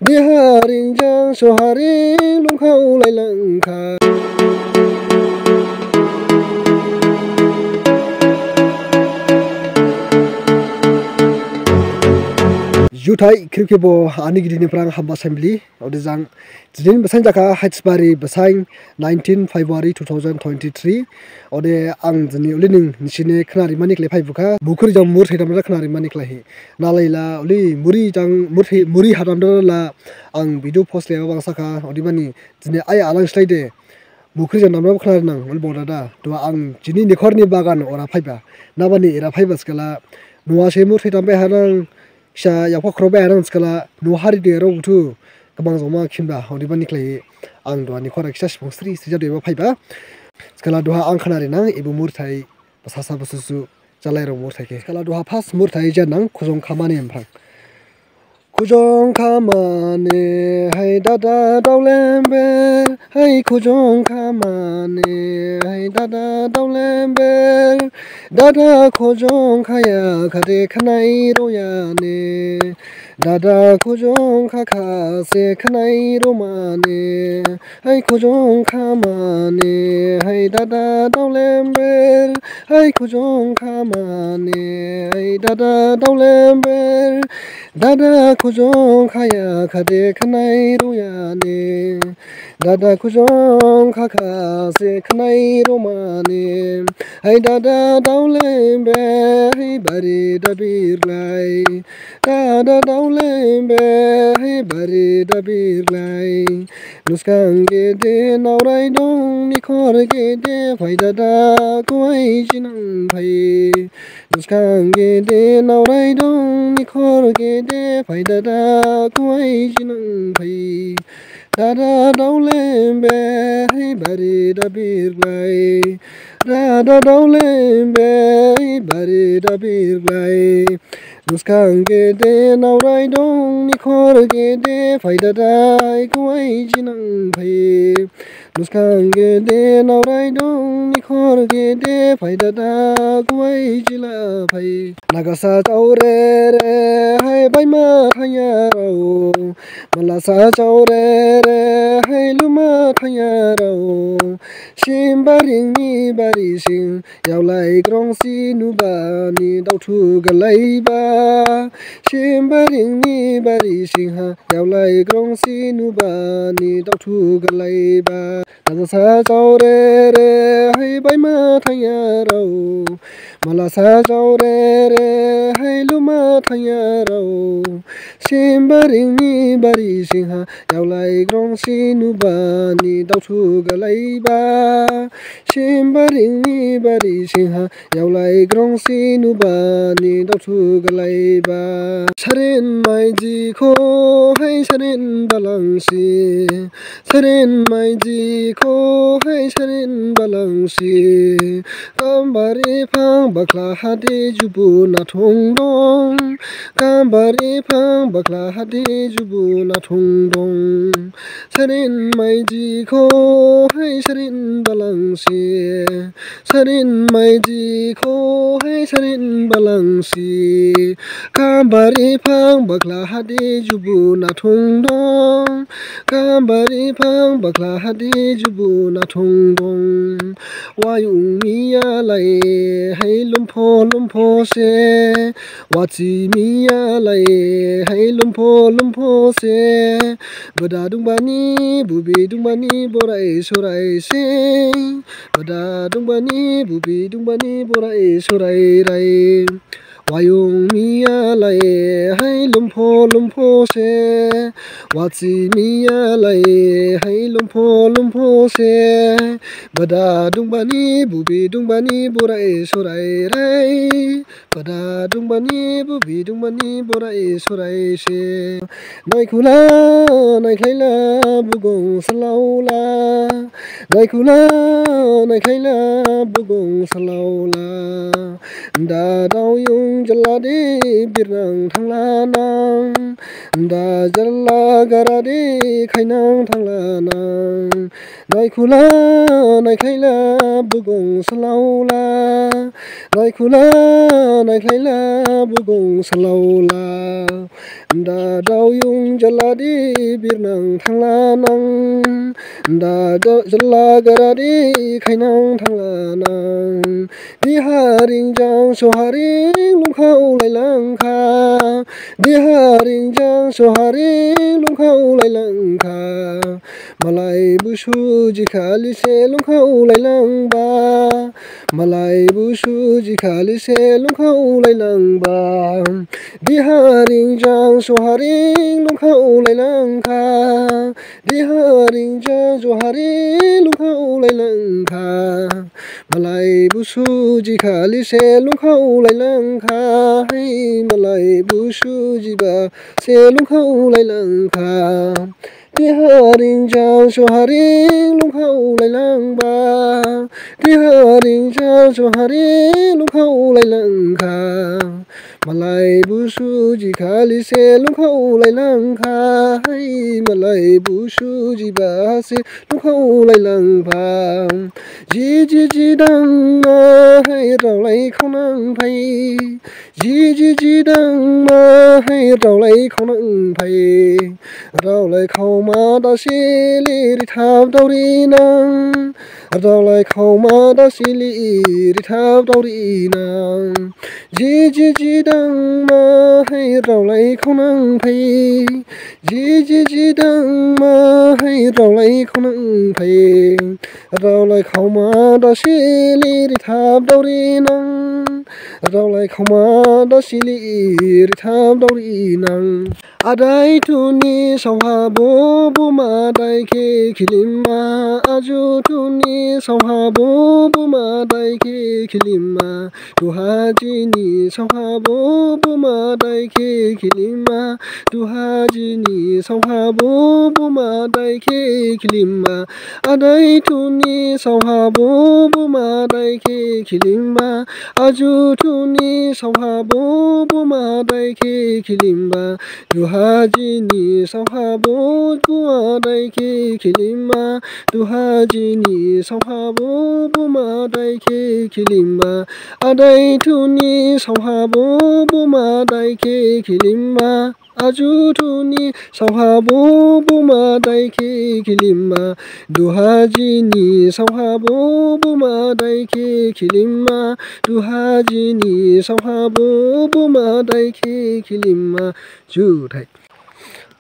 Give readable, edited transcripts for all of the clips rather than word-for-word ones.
Diharing jang soharing lungkau lai langka. Jutai kripkebo ani gidini prang hamba assembly odejang jidin besang jaka Haitzbari besang 19 February 2023 ode ang jini ulining nisine khnari manik le phaibuka bukur jang mur thedamra khnari manik lahi nalaila uli muri jang muri hadamra la ang video post le bang saka odibani jini ai alang slaide bukur jang namra khnari nang ul bodada to ang jini nikhorni bagan ora phaiba nabani era phaibas kala nuwa se mur thedambe hanang Sha yang pokrobe arang skala nuhari de ro tu kabang zoma khimba hodi bani klai ang do ni khora kisa spong sri sija de ba phaiba skala doha ang khanari nang ibu murthai pasasa basusu jalai ro murthai ke skala doha pas murthai ja nang khojong khamani amphang khojong khamane hai dada dawlembe hai khojong khamane hai dada dawlembe dada khojong khaya khade khanai ro ya ne dada khojong khakha se khanai ro ma ne hai khojong khamane hai dada dawlembe hai khojong khamane hai dada dawlembe dada khojong khaya khade khanai ro ya ne dada khojong khakha se khanai ro ma ne hai dada dawlembe hai bari dabir lai dada dawlembe hai bari dabir lai nuskang ge de naurai dong nikhor ge de phai dada koi jinang phai nuskang ge de naurai dong nikhor ge de phai dada koi jinang phai dada dawlembe hai bari dabir lai dada dawlembe hai bari dabir lai nuskang ge de naurai dong nikhor ge de phai dada koi jinang phai nuskang ge de naurai dong nikhor ge de phai dada koi jila phai nagasa chaure re hai bai ma thaya ro malasa chaure re hai luma thaya ro shimbaring ni bari sing yaw lai grong si nu ba ni dau thu ga lai ba shimbaring ni bari sing ha yaw lai grong si nu ba ni dau thu ga lai ba nagasa chaure re hai bai ma thaya ro malasa chaure re hai luma thaya ro shimbaring ni bari sing ha yaw lai grong si nu ba ni dau thu ga lai ba shimbaring ni bari sing ha yaw lai grong si nu ba ni dau thu ga lai ba sarin mai ji kho hai sarin balang si sarin mai ji kho hai sarin balang si kambari phang bakla hadi jubu na thong dong kambari phang bakla hadi jubu na thong dong sarin mai ji kho hai sarin balang si sarin mai ji kho hai sarin balang si kambari phang bakla hadi jubu na thong dong kambari phang bakla hadi jubu na thong dong wayung miya lai hai lumpho se wachi miya lai hai lumpho se bada dung bani bubi dung bani borai sorai se bada dung bani bubi dung bani borai sorai rai wayung miya lai hai lumpho se wachi miya lai hai lumpho se bada dung bani bubi dung bani borai sorai rai bada dung bani bubi dung bani borai sorai se nai khula nai khaila bugong salaula nai khula nai khaila bugong salaula da dau yung jala de birang thangla nang da jala gara de khainang thangla nang nai khula nai khaila bugong salaula nai khula nai khaila bugong salaula दा दाउ yung jaladi birnang thanglanang दा जल्ला गरादी खाइनां थांलानां दिहारिंजां सहारिं लुंखाव लायलांखा दिहारिंजां सहारिं लुंखाव लायलांखा मालाय बुसु जिखालिसे लुंखाव लायलांबा मालाय बुसु जिखालिसे लुंखाव लायलांबा दिहारिंजां सहारिं लुंखाव लायलांखा दिहारिंजां जहारी लुंखाव लायलांखा मालाय बुसु जिखालिसे लुंखाव लायलांखा है मालाय बुसु जिबा से लुंखाव लायलांखा दिहारिंजां जहारी लुंखाव लायलांबा दिहारिंजां जहारी लुंखाव लायलांखा मालाय बुसु जिखालिसे लुंखाव लायलांखा है मालाय बुसु जिबासे लुंखाव लायलांबा जि दां मा है रावलाय खावनां फाय जि दां मा है रावलाय खावनां फाय रावलाय खावमा दासि लिरिथाब दावरि नां रावलाय खावमा दासि लिरिथाब दावरि नां जि दां मा है रावलाय खावनां फाय जि दां मा है रावलाय खावनां फाय रावलाय खावमा दासि लिरिथाब दावरि नां रावलाय खावमा दासि लिरिथाब दावरि नां आदाय तुनि सावहाबो बुमादायखे खिलिमा आजु तुनि सावहाबो बुमादायखे खिलिमा तुहाजिनि सावहाबो बुमादायखे खिलिमा तुहाजिनि सावहाबो बुमादायखे खिलिमा आदाय तुनि सावहाबो बुमादायखे खिलिमा आजु तुनि सावहाबो बुमादायखे खिलिमा तुहाजिनि सावहाबो बुमादायखे खिलिमा तुहाजिनि सावहाबो बुमादायखे खिलिमा आदाय तुनि सावहाबो बुमादायखे खिलिमा आजु तुनि सावहाबो बुमादायखे खिलिमा तुहाजिनि सावहाबो बुमादायखे खिलिमा तुहाजिनि सावहाबो बुमादायखे खिलिमा जुथाय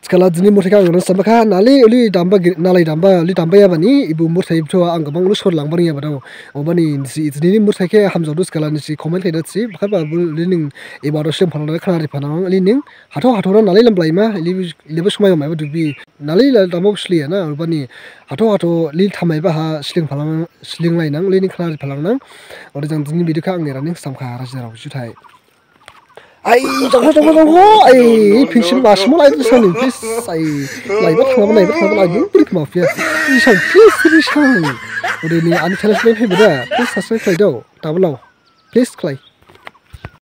Skala dini murthai ang sabakha nali uli damba nalai damba ya bani ibu murthai to ang gabang lu sor lang bani ya bado obani si dini murthai ke hamjadu skala ni si comment khai dat si bakha ba lining ibaro sem phanang khana ri phanang lining hatho na nalai lamblai ma libu smai ma ba dubi nalai la damba sli na obani hatho li thamai ba ha sling lai nang lining khana ri phanang nang ori jang dini video ka ang nera ning samkha rajra juthai ai jangan ai pinsin masmu lai sanin please ai lai ba thang lai ni brik mafia risang please risang ode ni ani challenge lai beda please subscribe khai do tablo please khai